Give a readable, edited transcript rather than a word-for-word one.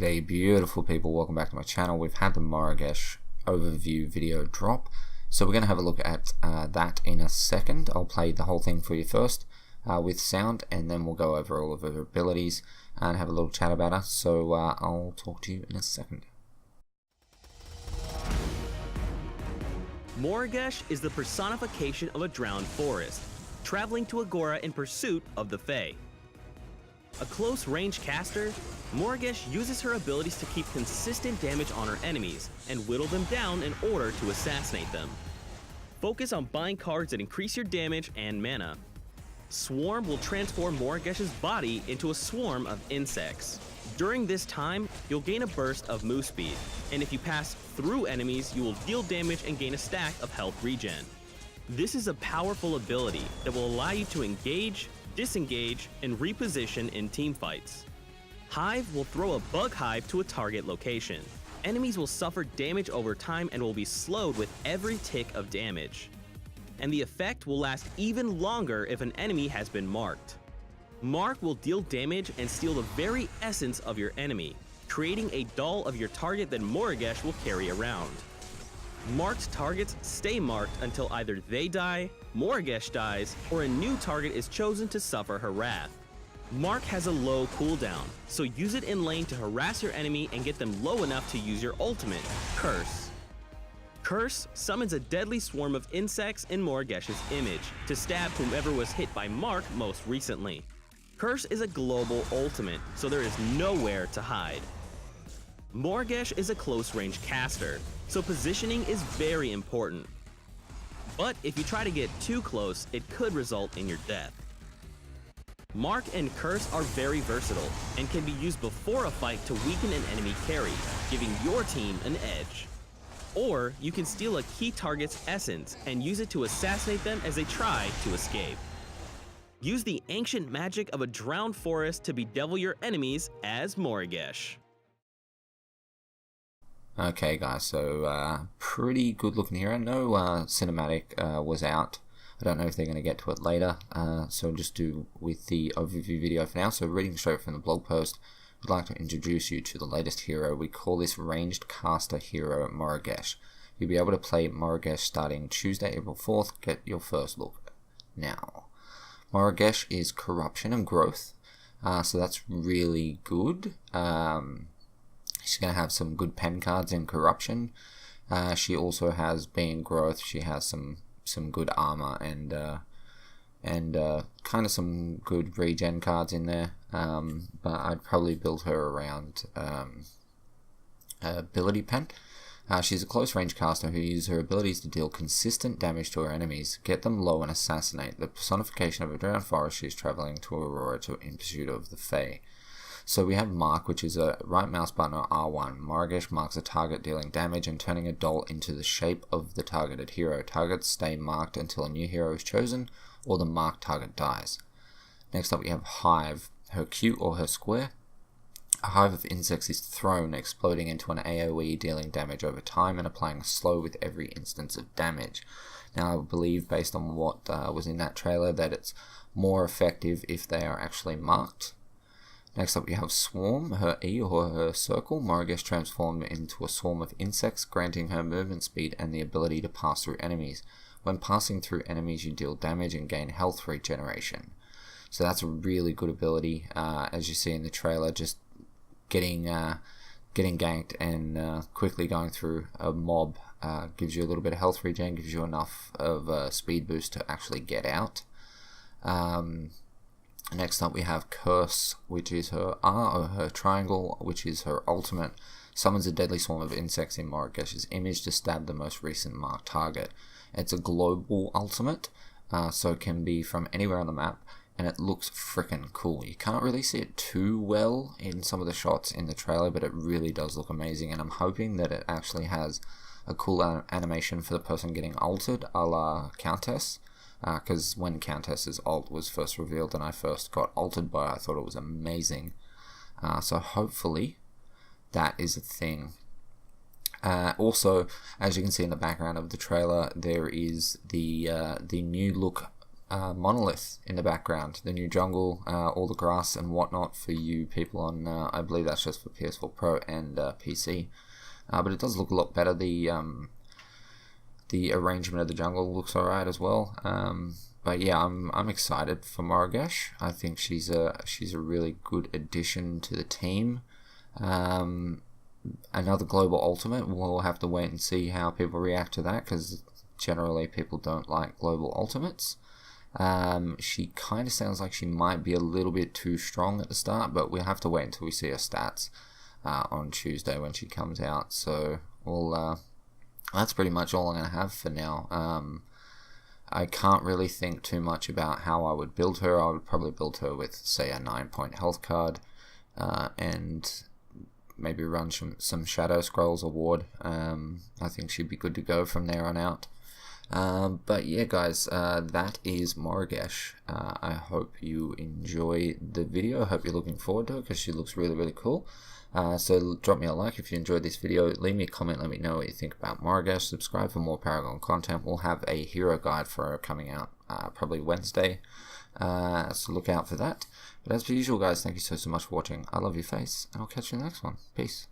G'day beautiful people, welcome back to my channel. We've had the Morigesh overview video drop, so we're going to have a look at that in a second. I'll play the whole thing for you first with sound, and then we'll go over all of her abilities and have a little chat about her, so I'll talk to you in a second. Morigesh is the personification of a drowned forest, traveling to Agora in pursuit of the Fae. A close-range caster, Morigesh uses her abilities to keep consistent damage on her enemies and whittle them down in order to assassinate them. Focus on buying cards that increase your damage and mana. Swarm will transform Morigesh's body into a swarm of insects. During this time, you'll gain a burst of move speed, and if you pass through enemies, you will deal damage and gain a stack of health regen. This is a powerful ability that will allow you to engage, disengage, and reposition in teamfights. Hive will throw a bug hive to a target location. Enemies will suffer damage over time and will be slowed with every tick of damage. And the effect will last even longer if an enemy has been marked. Mark will deal damage and steal the very essence of your enemy, creating a doll of your target that Morigesh will carry around. Marked targets stay marked until either they die, Morigesh dies, or a new target is chosen to suffer her wrath. Mark has a low cooldown, so use it in lane to harass your enemy and get them low enough to use your ultimate, Curse. Curse summons a deadly swarm of insects in Morigesh's image to stab whomever was hit by Mark most recently. Curse is a global ultimate, so there is nowhere to hide. Morigesh is a close-range caster, so positioning is very important. But if you try to get too close, it could result in your death. Mark and Curse are very versatile and can be used before a fight to weaken an enemy carry, giving your team an edge. Or you can steal a key target's essence and use it to assassinate them as they try to escape. Use the ancient magic of a drowned forest to bedevil your enemies as Morigesh. Okay guys, so pretty good looking hero. No cinematic was out. I don't know if they're going to get to it later, so I'll just do with the overview video for now. So reading straight from the blog post, I'd like to introduce you to the latest hero. We call this ranged caster hero Morigesh. You'll be able to play Morigesh starting Tuesday, April 4th. Get your first look now. Morigesh is corruption and growth, so that's really good. She's going to have some good pen cards in corruption. She also has being growth. She has some good armor and kind of some good regen cards in there. But I'd probably build her around ability pen. She's a close range caster who uses her abilities to deal consistent damage to her enemies, get them low, and assassinate. The personification of a drowned forest, she's traveling to Aurora in pursuit of the Fae. So we have Mark, which is a right mouse button or R1. Morigesh marks a target dealing damage and turning a doll into the shape of the targeted hero. Targets stay marked until a new hero is chosen or the marked target dies. Next up we have Hive, her Q or her square. A hive of insects is thrown, exploding into an AoE, dealing damage over time and applying a slow with every instance of damage. Now I believe, based on what was in that trailer, that it's more effective if they are actually marked. Next up we have Swarm, her E or her circle. Morigesh transformed into a swarm of insects, granting her movement speed and the ability to pass through enemies. When passing through enemies you deal damage and gain health regeneration. So that's a really good ability, as you see in the trailer, just getting ganked and quickly going through a mob gives you a little bit of health regen, gives you enough of a speed boost to actually get out. Next up we have Curse, which is her R or her triangle, which is her ultimate. Summons a deadly swarm of insects in Morigesh's image to stab the most recent marked target. It's a global ultimate, so it can be from anywhere on the map, and it looks freaking cool. You can't really see it too well in some of the shots in the trailer, but it really does look amazing, and I'm hoping that it actually has a cool animation for the person getting altered, a la Countess. Because when Countess's ult was first revealed and I first got altered by it, I thought it was amazing. So hopefully that is a thing. Also, as you can see in the background of the trailer, there is the new look Monolith in the background, the new jungle, all the grass and whatnot for you people on, I believe that's just for PS4 Pro and PC. But it does look a lot better. The arrangement of the jungle looks alright as well. But yeah, I'm excited for Morigesh. I think she's a really good addition to the team. Another global ultimate. We'll have to wait and see how people react to that, because generally people don't like global ultimates. She kind of sounds like she might be a little bit too strong at the start, but we'll have to wait until we see her stats on Tuesday when she comes out. So we'll that's pretty much all I'm going to have for now. I can't really think too much about how I would build her. I would probably build her with, say, a 9-point health card, and maybe run some Shadow Scrolls award. I think she'd be good to go from there on out. But yeah, guys, that is Morigesh. I hope you enjoy the video. I hope you're looking forward to it, because she looks really, really cool. So drop me a like if you enjoyed this video. Leave me a comment. Let me know what you think about Morigesh. Subscribe for more Paragon content. We'll have a hero guide for her coming out probably Wednesday. So look out for that. But as per usual, guys, thank you so much for watching. I love your face, and I'll catch you in the next one. Peace.